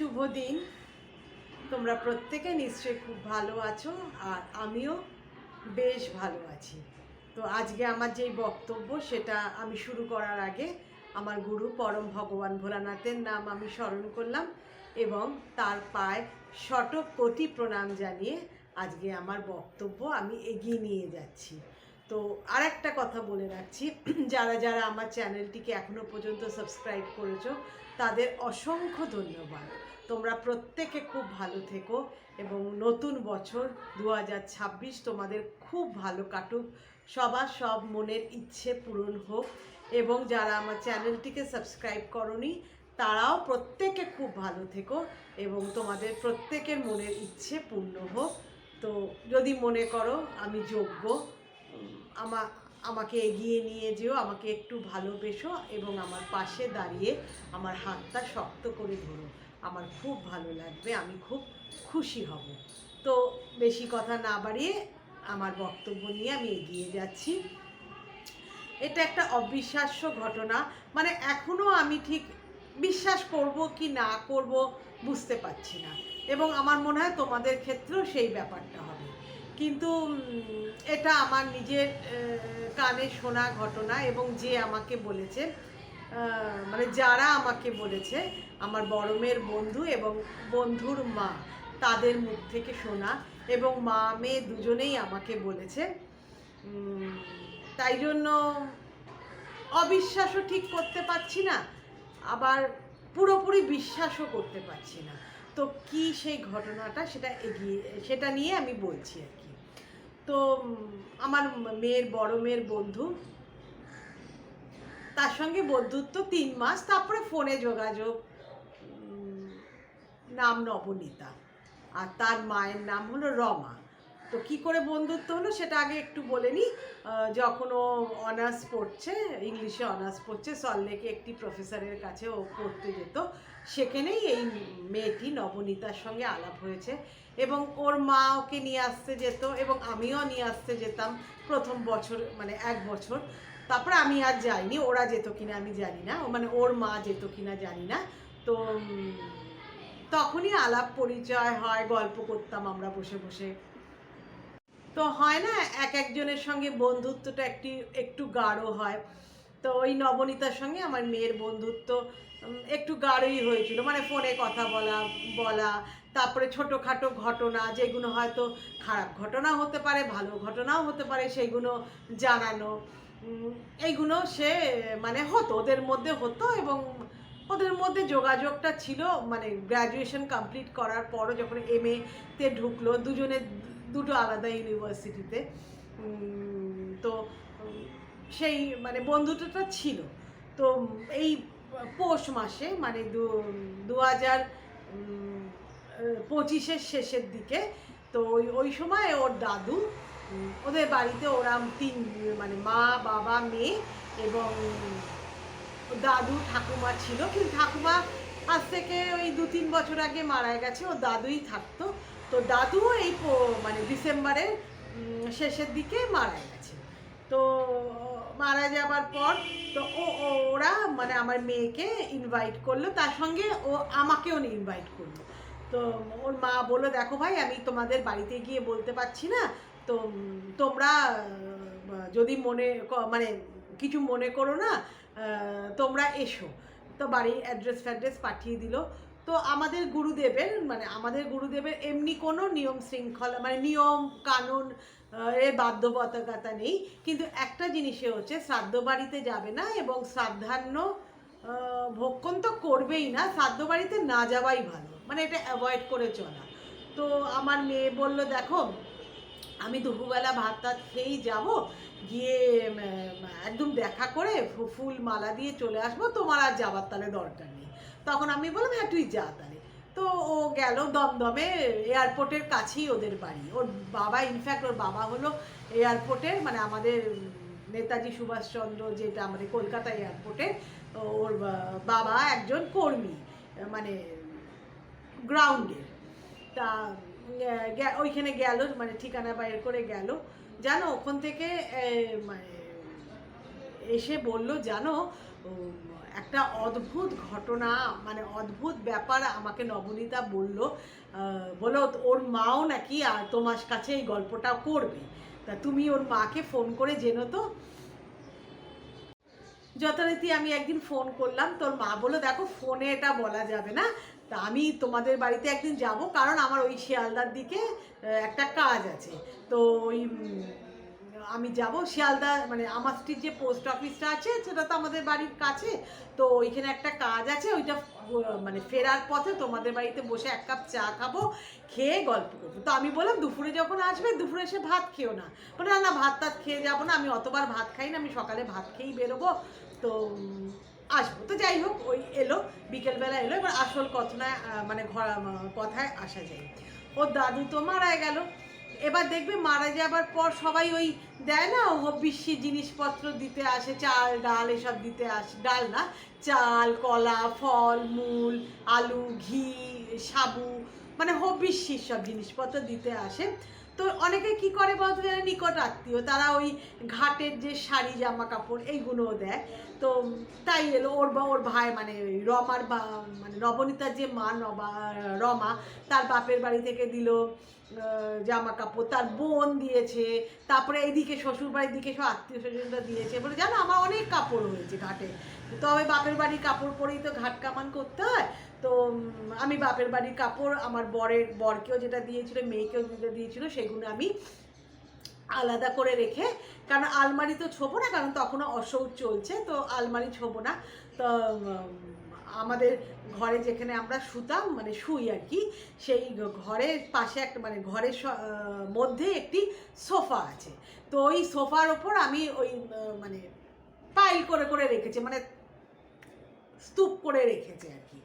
শুভ দিন। তোমরা প্রত্যেকে নিশ্চয়ই খুব ভালো আছো, আর আমিও বেশ ভালো আছি। তো আজকে আমার যেই বক্তব্য সেটা আমি শুরু করার আগে আমার গুরু পরম ভগবান ভোলানাথের নাম আমি স্মরণ করলাম এবং তার পায়ে শত কোটি প্রণাম জানিয়ে আজকে আমার বক্তব্য আমি এগিয়ে নিয়ে যাচ্ছি। তো আর একটা কথা বলে রাখছি, যারা যারা আমার চ্যানেলটিকে এখনও পর্যন্ত সাবস্ক্রাইব করেছো তাদের অসংখ্য ধন্যবাদ। তোমরা প্রত্যেকে খুব ভালো থেকো এবং নতুন বছর 2026 তোমাদের খুব ভালো কাটুক, সবার সব মনের ইচ্ছে পূরণ হোক। এবং যারা আমার চ্যানেলটিকে সাবস্ক্রাইব করোনি তারাও প্রত্যেকে খুব ভালো থেকো এবং তোমাদের প্রত্যেকের মনের ইচ্ছে পূর্ণ হোক। তো যদি মনে করো আমি যোগ্য, আমাকে এগিয়ে নিয়ে যেও, আমাকে একটু ভালোবেসো এবং আমার পাশে দাঁড়িয়ে আমার হাতটা শক্ত করে ধরো, আমার খুব ভালো লাগবে, আমি খুব খুশি হব। তো বেশি কথা না বাড়িয়ে আমার বক্তব্য নিয়ে আমি এগিয়ে যাচ্ছি। এটা একটা অবিশ্বাস্য ঘটনা, মানে এখনও আমি ঠিক বিশ্বাস করব কি না করব বুঝতে পারছি না, এবং আমার মনে হয় তোমাদের ক্ষেত্রেও সেই ব্যাপারটা হবে। কিন্তু এটা আমার নিজের কানে শোনা ঘটনা, এবং যে আমাকে বলেছে, মানে যারা আমাকে বলেছে, আমার বড় মেয়ের বন্ধু এবং বন্ধুর মা, তাদের মুখ থেকে শোনা, এবং মা মেয়ে দুজনেই আমাকে বলেছে। তাই জন্য অবিশ্বাসও ঠিক করতে পারছি না, আবার পুরোপুরি বিশ্বাসও করতে পারছি না। তো কি সেই ঘটনাটা সেটা নিয়ে আমি বলছি আর কি। তো আমার বড় মেয়ের বন্ধু, তার সঙ্গে বন্ধুত্ব 3 মাস, তারপরে ফোনে যোগাযোগ। নাম নবনীতা, আর তার মায়ের নাম হলো রমা। তো কি করে বন্ধুত্ব হলো সেটা আগে একটু বলে নিই। যখন ও অনার্স পড়ছে, ইংলিশে অনার্স পড়ছে, সল্টলেকে একটি প্রফেসরের কাছে ও পড়তে যেত, সেখানেই এই মেয়েটি নবনীতার সঙ্গে আলাপ হয়েছে, এবং ওর মা ওকে নিয়ে আসতে যেত এবং আমিও নিয়ে আসতে যেতাম প্রথম বছর, মানে 1 বছর। তারপরে আমি আর যাইনি, ওরা যেত কিনা আমি জানি না, মানে ওর মা যেত কিনা জানি না। তো তখনই আলাপ পরিচয় হয়, গল্প করতাম আমরা বসে বসে। তো হয় না, এক একজনের সঙ্গে বন্ধুত্বটা একটু গাঢ় হয়। তো ওই নবনীতার সঙ্গে আমার মেয়ের বন্ধুত্ব একটু গাঢ়ই হয়েছিল, মানে ফোনে কথা বলা বলা তারপরে ছোটোখাটো ঘটনা, যেগুলো হয়তো খারাপ ঘটনা হতে পারে, ভালো ঘটনাও হতে পারে, সেইগুলো জানানো, এইগুলো সে মানে হতো, ওদের মধ্যে হতো, এবং ওদের মধ্যে যোগাযোগটা ছিল। মানে গ্র্যাজুয়েশন কমপ্লিট করার পরও যখন MA-তে ঢুকলো, দুজনে দুটো আলাদা ইউনিভার্সিটিতে, তো সেই মানে বন্ধুত্বটা ছিল। তো এই পৌষ মাসে, মানে 2025-এর শেষের দিকে, তো ওই সময় ওর দাদু, ওদের বাড়িতে ওরা মানে মা বাবা মেয়ে এবং দাদু ঠাকুমা ছিল, কিন্তু ঠাকুমা আজ থেকে ওই 2-3 বছর আগে মারা গেছে, ও দাদুই থাকতো। তো দাদু এই মানে ডিসেম্বরের শেষের দিকে মারা গেছে। তো মারা যাবার পর তো ওরা মানে আমার মেয়েকে ইনভাইট করলো, তার সঙ্গে ও আমাকেও ইনভাইট করলো। তো ওর মা বললো, দেখো ভাই, আমি তোমাদের বাড়িতে গিয়ে বলতে পারছি না, তো তোমরা যদি মানে কিছু মনে করো না, তোমরা এসো। তো বাড়ির অ্যাড্রেস পাঠিয়ে দিল। তো আমাদের গুরুদেবের এমনি কোনো নিয়ম শৃঙ্খলা, মানে নিয়ম কানুন এর বাধ্যবাধকতা নেই, কিন্তু একটা জিনিসে হচ্ছে, শ্রাদ্ধ বাড়িতে যাবে না এবং শ্রাদ্ধান্ন ভক্ষণ তো করবেই না, শ্রাদ্ধ বাড়িতে না যাওয়াই ভালো, মানে এটা অ্যাভয়েড করে চলা। তো আমার মেয়ে বলল, দেখো, আমি দুপুরবেলা ভাত টাত খেয়েই যাবো, গিয়ে একদম দেখা করে ফুল মালা দিয়ে চলে আসবো, তোমার আর যাবার তাহলে দরকার নেই। তখন আমি বললাম, হ্যাঁ তুই যা তাহলে। তো ও গেল দমদমে, এয়ারপোর্টের কাছেই ওদের বাড়ি। ওর বাবা হলো এয়ারপোর্টের, মানে আমাদের নেতাজি সুভাষচন্দ্র, যেটা আমাদের কলকাতা এয়ারপোর্টের, ওর বাবা একজন কর্মী, মানে গ্রাউন্ডের। তা ওইখানে গেল, মানে ঠিকানা বাইর করে গেল। জানো, ওখান থেকে মানে এসে বলল, জানো, একটা অদ্ভুত ঘটনা, মানে অদ্ভুত ব্যাপার আমাকে নবনীতা বললো। বলো ওর মাও নাকি আর তোমার কাছে এই গল্পটা করবে, তা তুমি ওর মাকে ফোন করে জেনো তো। যথারীতি আমি একদিন ফোন করলাম, তোর মা বললো দেখো ফোনে এটা বলা যাবে না, তা আমি তোমাদের বাড়িতে একদিন যাব, কারণ আমার ওই শিয়ালদার দিকে একটা কাজ আছে। তো ওই আমি যাব শিয়ালদা, মানে আমার স্ট্রিট যে পোস্ট অফিসটা আছে সেটা তো আমাদের বাড়ির কাছে, তো ওইখানে একটা কাজ আছে, ওইটা মানে ফেরার পথে তোমাদের বাড়িতে বসে এক কাপ চা খাবো, খেয়ে গল্প করবো। তো আমি বললাম দুপুরে যখন আসবে দুপুরে এসে ভাত খেও না। বলে না না, ভাত টাত খেয়ে যাবো না, আমি অতবার ভাত খাই না, আমি সকালে ভাত খেয়েই বেরোবো, তো আসবো। তো যাই হোক, ওই এলো, বিকেলবেলা এলো। এবার আসল কথায় মানে কথায় আসা যায়, ওর দাদু তো মারা গেল। এবার দেখবে মারা যাবার পর সবাই ওই দেয় না হবিষ্যি জিনিসপত্র দিতে আসে, চাল ডাল এসব দিতে আসে, ডাল না, চাল, কলা, ফল মূল, আলু, ঘি, সাবু, মানে হবিষ্যির সব জিনিসপত্র দিতে আসে। তো অনেকে কি করে বলতে যারা নিকট আত্মীয়, তারা ওই ঘাটের যে শাড়ি জামা কাপড় এইগুলোও দেয়। তো তাই এলো ওর ভাই, মানে রমার মানে নবনীতার যে মা রমা, তার বাপের বাড়ি থেকে দিল জামা কাপড়, তার বোন দিয়েছে, তারপরে এইদিকে শ্বশুর বাড়ির দিকে সব আত্মীয় স্বজনরা দিয়েছে। বলে জানো আমার অনেক কাপড় হয়েছে ঘাটে, তবে বাপের বাড়ির কাপড় পরেই তো ঘাট কামান করতে হয়। তো আমি বাপের বাড়ির কাপড় আমার বরকেও যেটা দিয়েছিল, মেয়েকেও যেটা দিয়েছিল, সেগুলো আমি আলাদা করে রেখে, কারণ আলমারি তো ছোবো না, কারণ তখনও অসৌচ চলছে, তো আলমারি ছোবো না। তো আমাদের ঘরে যেখানে আমরা শুতাম, মানে শুই আর কি, সেই ঘরের পাশে একটা, মানে ঘরের মধ্যে একটি সোফা আছে। তো ওই সোফার ওপর আমি ওই মানে পাইল করে করে রেখেছি, মানে স্তূপ করে রেখেছে আর কি,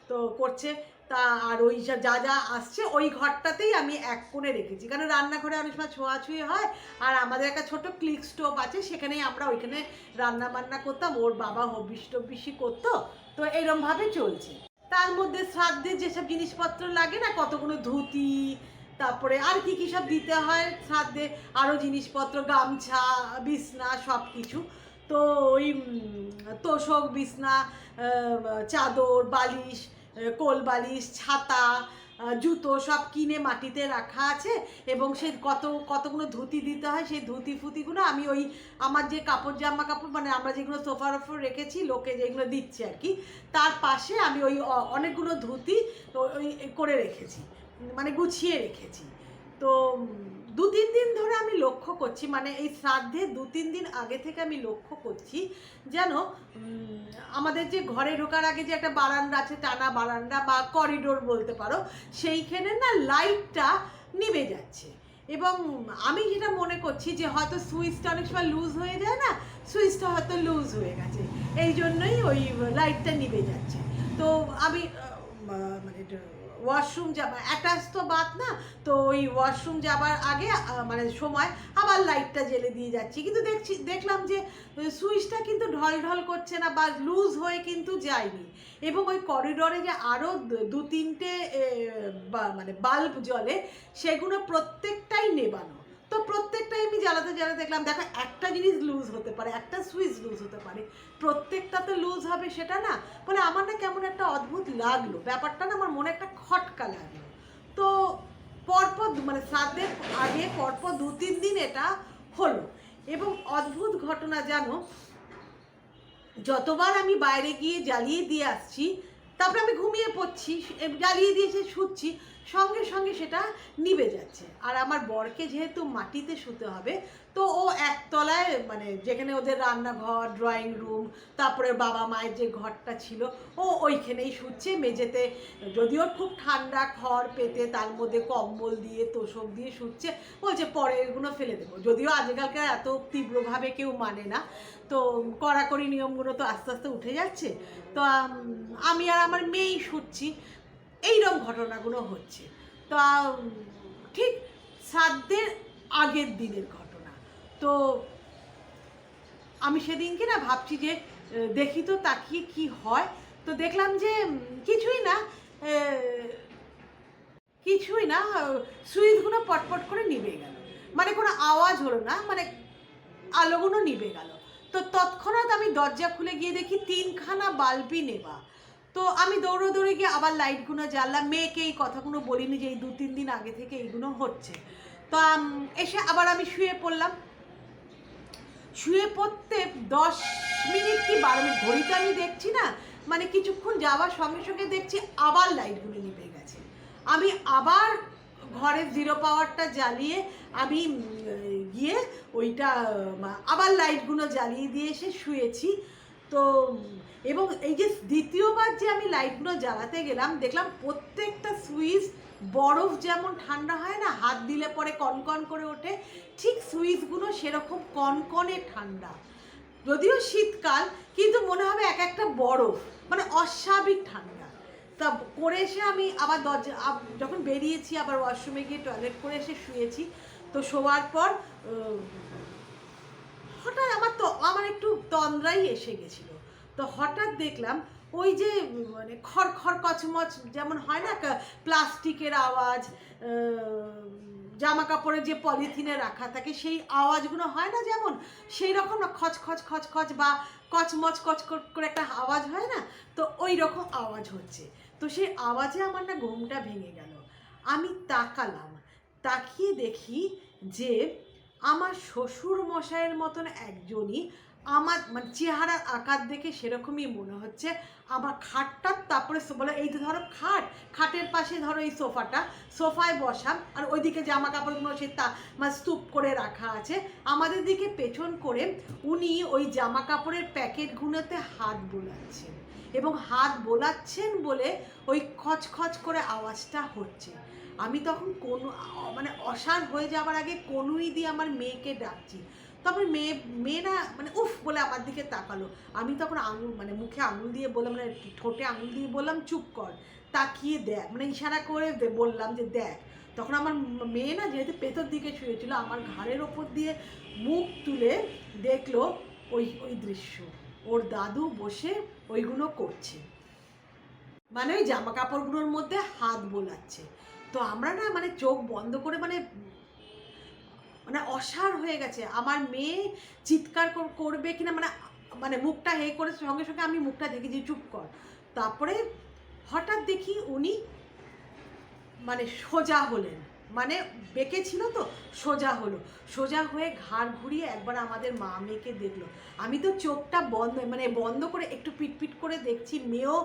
তো করছে। তা আর ওই যা যা আসছে ওই ঘরটাতেই আমি এক কোণে রেখেছি, কারণ রান্নাঘরে অনেক সময় ছোঁয়াছুঁয়ি হয়, আর আমাদের একটা ছোট ক্লিক স্টোভ আছে, সেখানেই আমরা ওইখানে রান্না বান্না করতাম, ওর বাবা হবিষ্যি করতো, তো এরমভাবে চলছে। তার মধ্যে শ্রাদ্ধে যেসব জিনিসপত্র লাগে না, কতগুলো ধুতি, তারপরে আর কি কী সব দিতে হয় শ্রাদ্ধে, আরও জিনিসপত্র, গামছা, বিছনা, সব কিছু। তো ওই তোশক, বিছনা, চাদর, বালিশ, কোল বালিশ, ছাতা, জুতো সব কিনে মাটিতে রাখা আছে, এবং সেই কতগুলো ধুতি দিতে হয়, সেই ধুতি ফুতিগুলো আমি ওই আমার যে কাপড় জামা কাপড়, মানে আমরা যেগুলো সোফার ওপর রেখেছি লোকে যেগুলো দিচ্ছে আর কি, তার পাশে আমি ওই অনেকগুলো ধুতি ওই করে রেখেছি, মানে গুছিয়ে রেখেছি। তো 2-3 দিন ধরে আমি লক্ষ্য করছি, মানে এই শ্রাদ্ধে 2-3 দিন আগে থেকে আমি লক্ষ্য করছি, যেন আমাদের যে ঘরে ঢোকার আগে যে একটা বারান্দা আছে, টানা বারান্দা বা করিডোর বলতে পারো, সেইখানে না লাইটটা নিভে যাচ্ছে। এবং আমি যেটা মনে করছি যে হয়তো সুইচটা অনেক সময় লুজ হয়ে যায় না, সুইচটা হয়তো লুজ হয়ে গেছে, এই জন্যই ওই লাইটটা নিভে যাচ্ছে। তো আমি মানে ওয়াশরুম যাবা, অ্যাটাচ তো বাদ না, তো ওই ওয়াশরুম যাবার আগে মানে সময় আবার লাইটটা জ্বেলে দিয়ে যাচ্ছি, কিন্তু দেখলাম যে সুইচটা কিন্তু ঢল করছে না, বা লুজ হয়ে কিন্তু যায়নি। এবং ওই করিডোরে যে আরও 2-3টে মানে বাল্ব জ্বলে, সেগুলো প্রত্যেকটাই নেবানো। তো প্রত্যেকটাই আমি জ্বালাতে দেখলাম, দেখো একটা জিনিস লুজ হতে পারে, একটা সুইচ লুজ হতে পারে, প্রত্যেকটা তো লুজ হবে সেটা না। বলে আমার না কেমন একটা অদ্ভুত লাগলো ব্যাপারটা, না আমার মনে একটা খটকা লাগলো। তো পরপর মানে শ্রাদ্ধের আগে পরপর 2-3 দিন এটা হলো। এবং অদ্ভুত ঘটনা জানো, যতবার আমি বাইরে গিয়ে জ্বালিয়ে দিয়ে আসছি, তারপরে আমি ঘুমিয়ে পড়ছি, জ্বালিয়ে দিয়েছে শুচ্ছি, সঙ্গে সঙ্গে সেটা নিভে যাচ্ছে। আর আমার বরকে যেহেতু মাটিতে শুতে হবে, তো ও একতলায়, মানে যেখানে ওদের রান্নাঘর, ড্রয়িং রুম, তারপরে বাবা মায়ের যে ঘরটা ছিল, ও ওইখানেই শুচ্ছে মেঝেতে, যদিও খুব ঠান্ডা খড় পেতে তার মধ্যে কম্বল দিয়ে তোষক দিয়ে শুচ্ছে। বলছে পরে এগুলো ফেলে দেবো, যদিও আজকালকার এত তীব্রভাবে কেউ মানে না, তো কড়াকড়ি নিয়মগুলো তো আস্তে আস্তে উঠে যাচ্ছে। তো আমি আর আমার মেয়েই শুচ্ছি, এইরকম ঘটনাগুলো হচ্ছে। তো ঠিক শ্রাদ্ধের আগের দিনের ঘটনা। তো আমি সেদিনকে না ভাবছি যে দেখি তো তাকিয়ে কি হয়। তো দেখলাম যে কিছুই না, সুইচগুলো পটপট করে নিভে গেল, মানে কোনো আওয়াজ হলো না, মানে আলোগুলো নিভে গেল। তো তৎক্ষণাৎ আমি দরজা খুলে গিয়ে দেখি 3খানা বাল্বই নেবা। তো আমি দৌড়ে গিয়ে আবার লাইটগুলো জ্বাললাম। মেয়েকে এই কথাগুলো বলিনি যে এই 2-3 দিন আগে থেকে এইগুলো হচ্ছে। তো এসে আবার আমি শুয়ে পড়লাম। শুয়ে পড়তে 10 মিনিট কি 12 মিনিট, ঘড়িতে আমি দেখছি না, মানে কিছুক্ষণ যাওয়ার সঙ্গে সঙ্গে দেখছি আবার লাইটগুলো নিভে গেছে। আমি আবার ঘরের জিরো পাওয়ারটা জ্বালিয়ে আমি গিয়ে ওইটা আবার লাইটগুলো জ্বালিয়ে দিয়ে এসে শুয়েছি। তো এবং এই যে দ্বিতীয়বার যে আমি লাইটগুলো জ্বালাতে গেলাম, দেখলাম প্রত্যেকটা সুইচ বরফ যেমন ঠান্ডা হয় না, হাত দিলে পরে কনকন করে ওঠে, ঠিক সুইচগুলো সেরকম কনকনে ঠান্ডা। যদিও শীতকাল, কিন্তু মনে হবে এক একটা বরফ, মানে অস্বাভাবিক ঠান্ডা। তা করে এসে আমি আবার দরজা যখন বেরিয়েছি, আবার ওয়াশরুমে গিয়ে টয়লেট করে এসে শুয়েছি। তো শোয়ার পর হঠাৎ আমার একটু তন্দ্রাই এসে গেছিলো। তো হঠাৎ দেখলাম ওই যে মানে খড়খড় কচমচ যেমন হয় না, প্লাস্টিকের আওয়াজ, জামা কাপড়ে যে পলিথিনে রাখা থাকে সেই আওয়াজগুলো হয় না, যেমন সেই রকম না, খচ খচ খচ খচ বা কচমচ কচ করে একটা আওয়াজ হয় না, তো ওই রকম আওয়াজ হচ্ছে। তো সেই আওয়াজে আমার না ঘুমটা ভেঙে গেল। আমি তাকালাম, তাকিয়ে দেখি যে আমার শ্বশুর মশাইয়ের মতন একজনই, আমার মানে চেহারার আকার দেখে সেরকমই মনে হচ্ছে। আমার খাটটা, তারপরে বলে এই তো ধরো খাটের পাশে ধরো এই সোফায় বসা, আর ওইদিকে জামা কাপড়গুলো সে মানে স্তূপ করে রাখা আছে। আমাদের দিকে পেছন করে উনি ওই জামা কাপড়ের প্যাকেটগুলোতে হাত বোলাচ্ছেন, এবং হাত বোলাচ্ছেন বলে ওই খচখচ করে আওয়াজটা হচ্ছে। আমি তখন মানে অসাড় হয়ে যাওয়ার আগে কনুই দিয়ে আমার মেয়েকে ডাকছি। তারপরে মেয়ে না মানে উফ বলে আমার দিকে তাকালো। আমি তখন মানে মুখে আঙুল দিয়ে বললাম, মানে ঠোঁটে আঙুল দিয়ে বললাম চুপ কর, তাকিয়ে দেখ, মানে ইশারা করে বললাম যে দেখ। তখন আমার মেয়ে না, যেহেতু পেছর দিকে শুয়েছিল, আমার ঘাড়ের ওপর দিয়ে মুখ তুলে দেখলো ওই দৃশ্য, ওর দাদু বসে ওইগুলো করছে, মানে ওই জামা কাপড়গুলোর মধ্যে হাত বোলাচ্ছে। তো আমরা না মানে চোখ বন্ধ করে মানে অসাড় হয়ে গেছে। আমার মেয়ে চিৎকার করবে কিনা, মানে মুখটা হে করে সঙ্গে সঙ্গে আমি মুখটা দেখি যে চুপ কর। তারপরে হঠাৎ দেখি উনি মানে সোজা হলেন, মানে বেঁকে ছিল তো সোজা হলো, সোজা হয়ে ঘাড় ঘুরিয়ে একবার আমাদের মা মেয়েকে দেখলো। আমি তো চোখটা বন্ধ করে একটু পিটপিট করে দেখছি, মেয়েও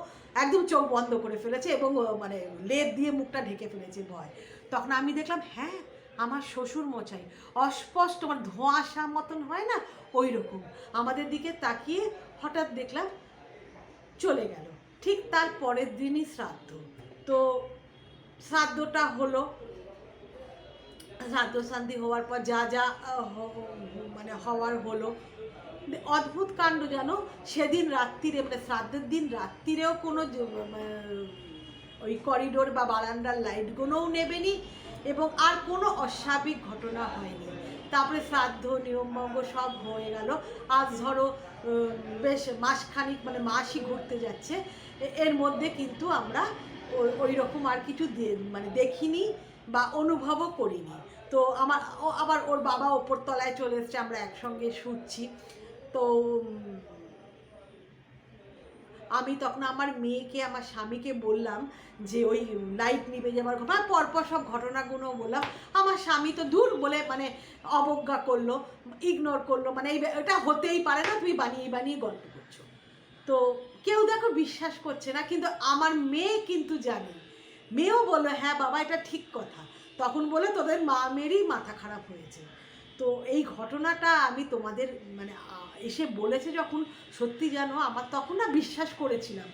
একদম চোখ বন্ধ করে ফেলেছে এবং মানে লেপ দিয়ে মুখটা ঢেকে ফেলেছে ভয়। তখন আমি দেখলাম হ্যাঁ, আমার শ্বশুর মশাই অস্পষ্ট, মানে ধোঁয়াশা মতন হয় না, ওই রকম আমাদের দিকে তাকিয়ে হঠাৎ দেখলাম চলে গেল। ঠিক তার পরের দিনই শ্রাদ্ধ। তো শ্রাদ্ধটা হলো, শ্রাদ্ধ শান্তি হওয়ার পর যা যা মানে হওয়ার হলো, অদ্ভুত কাণ্ড জানো, সেদিন রাত্রিরে মানে শ্রাদ্ধের দিন রাত্রিরেও কোনো ওই করিডোর বা বারান্দার লাইটগুলোও নেবেনি, এবং আর কোনো অস্বাভাবিক ঘটনা হয়নি। তারপরে শ্রাদ্ধ নিয়মভঙ্গ সব হয়ে গেল। আজ ধরো বেশ মাসখানিক, মানে মাসই ঘুরতে যাচ্ছে, এর মধ্যে কিন্তু আমরা ওই রকম আর কিছু মানে দেখিনি বা অনুভবও করিনি। তো আবার ওর বাবা ওপর তলায় চলে এসছে, আমরা একসঙ্গে শুচ্ছি। তো আমি তখন আমার মেয়েকে, আমার স্বামীকে বললাম যে ওই লাইট নিভে যাওয়ার ঘটনা, পরপর সব ঘটনাগুলো বললাম। আমার স্বামী তো দূর বলে মানে অবজ্ঞা করলো, ইগনোর করলো, মানে এটা হতেই পারে না, তুমি বানিয়ে গল্প করছো। তো কেউ দেখো বিশ্বাস করছে না, কিন্তু আমার মেয়ে কিন্তু জানে। মেয়েও বললো হ্যাঁ বাবা এটা ঠিক কথা। তখন বলে তোদের মেয়েরই মাথা খারাপ হয়েছে। তো এই ঘটনাটা আমি তোমাদের মানে এসে বলেছে যখন, সত্যি জানো আমার তখন না বিশ্বাস করেছিলাম।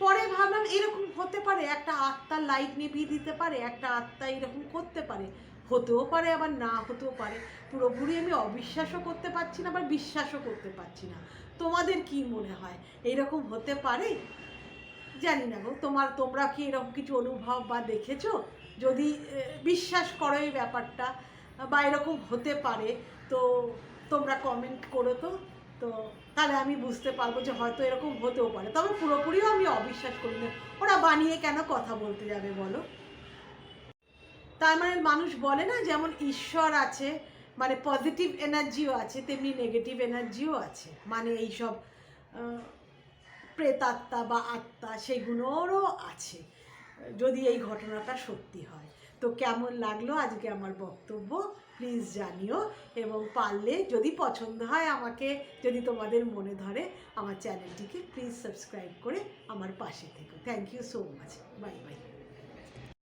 পরে ভাবলাম এরকম হতে পারে, একটা আত্মার লাইট নিভিয়ে দিতে পারে, একটা আত্মা এরকম করতে পারে, হতেও পারে আবার না হতেও পারে। পুরোপুরি আমি অবিশ্বাসও করতে পারছি না, আবার বিশ্বাসও করতে পারছি না। তোমাদের কি মনে হয় এইরকম হতে পারে? জানি না গো, তোমরা কি এরকম কিছু অনুভব বা দেখেছো? যদি বিশ্বাস করো এই ব্যাপারটা বা এরকম হতে পারে, তো তোমরা কমেন্ট করো। তো তাহলে আমি বুঝতে পারবো যে হয়তো এরকম হতেও পারে। তবে পুরোপুরিও আমি অবিশ্বাস করি না, ওরা বানিয়ে কেন কথা বলতে যাবে বলো? তার মানে মানুষ বলে না যেমন ঈশ্বর আছে, মানে পজিটিভ এনার্জিও আছে, তেমনি নেগেটিভ এনার্জিও আছে, মানে এইসব প্রেতাত্মা বা আত্মা সেগুলোরও আছে, যদি এই ঘটনাটা সত্যি হয়। তো কেমন লাগলো আজকে আমার বক্তব্য প্লিজ জানিও, এবং পারলে যদি পছন্দ হয় আমাকে, যদি তোমাদের মনে ধরে আমার চ্যানেলটিকে প্লিজ সাবস্ক্রাইব করে আমার পাশে থেকো। Thank you so much, bye by.